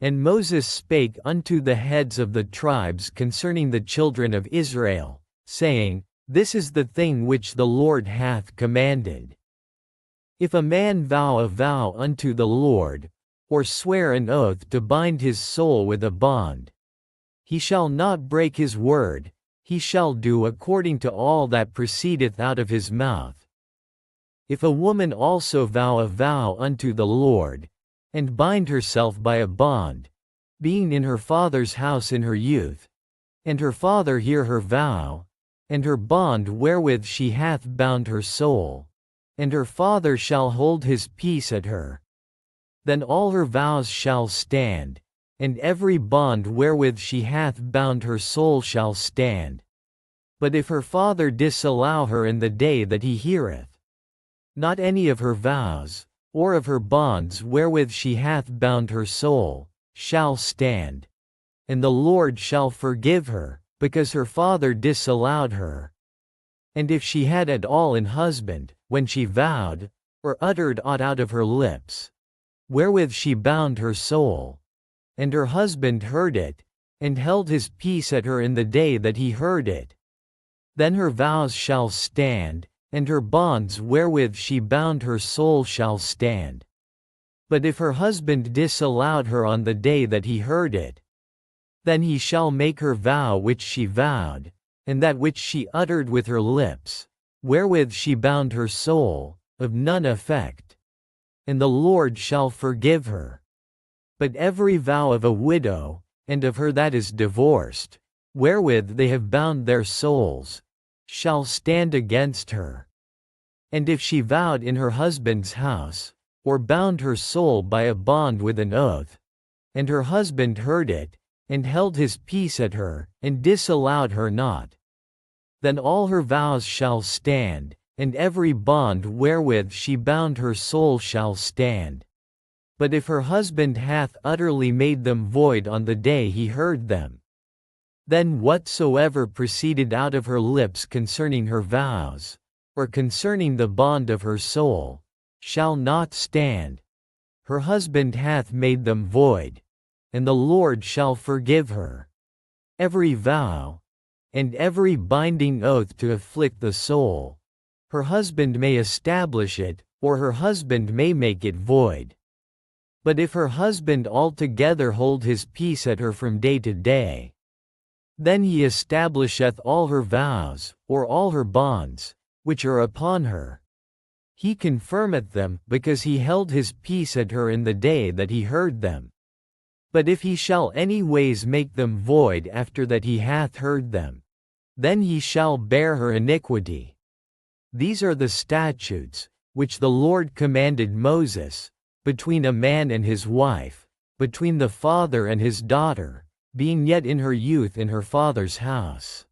And Moses spake unto the heads of the tribes concerning the children of Israel, saying, This is the thing which the Lord hath commanded. If a man vow a vow unto the Lord, or swear an oath to bind his soul with a bond, he shall not break his word, he shall do according to all that proceedeth out of his mouth. If a woman also vow a vow unto the Lord, and bind herself by a bond, being in her father's house in her youth, and her father hear her vow, and her bond wherewith she hath bound her soul, and her father shall hold his peace at her, then all her vows shall stand, and every bond wherewith she hath bound her soul shall stand. But if her father disallow her in the day that he heareth not any of her vows, or of her bonds wherewith she hath bound her soul, shall stand, and the Lord shall forgive her, because her father disallowed her. And if she had at all an husband, when she vowed, or uttered aught out of her lips, wherewith she bound her soul, and her husband heard it, and held his peace at her in the day that he heard it, then her vows shall stand, and her bonds wherewith she bound her soul shall stand. But if her husband disallowed her on the day that he heard it, then he shall make her vow which she vowed, and that which she uttered with her lips, wherewith she bound her soul, of none effect. And the Lord shall forgive her. But every vow of a widow, and of her that is divorced, wherewith they have bound their souls, shall stand against her. And if she vowed in her husband's house, or bound her soul by a bond with an oath, and her husband heard it, and held his peace at her, and disallowed her not, then all her vows shall stand, and every bond wherewith she bound her soul shall stand. But if her husband hath utterly made them void on the day he heard them, then whatsoever proceeded out of her lips concerning her vows, or concerning the bond of her soul, shall not stand. Her husband hath made them void, and the Lord shall forgive her. Every vow, and every binding oath to afflict the soul, her husband may establish it, or her husband may make it void. But if her husband altogether hold his peace at her from day to day, then he establisheth all her vows, or all her bonds, which are upon her. He confirmeth them, because he held his peace at her in the day that he heard them. But if he shall any ways make them void after that he hath heard them, then he shall bear her iniquity. These are the statutes, which the Lord commanded Moses, between a man and his wife, between the father and his daughter, being yet in her youth in her father's house.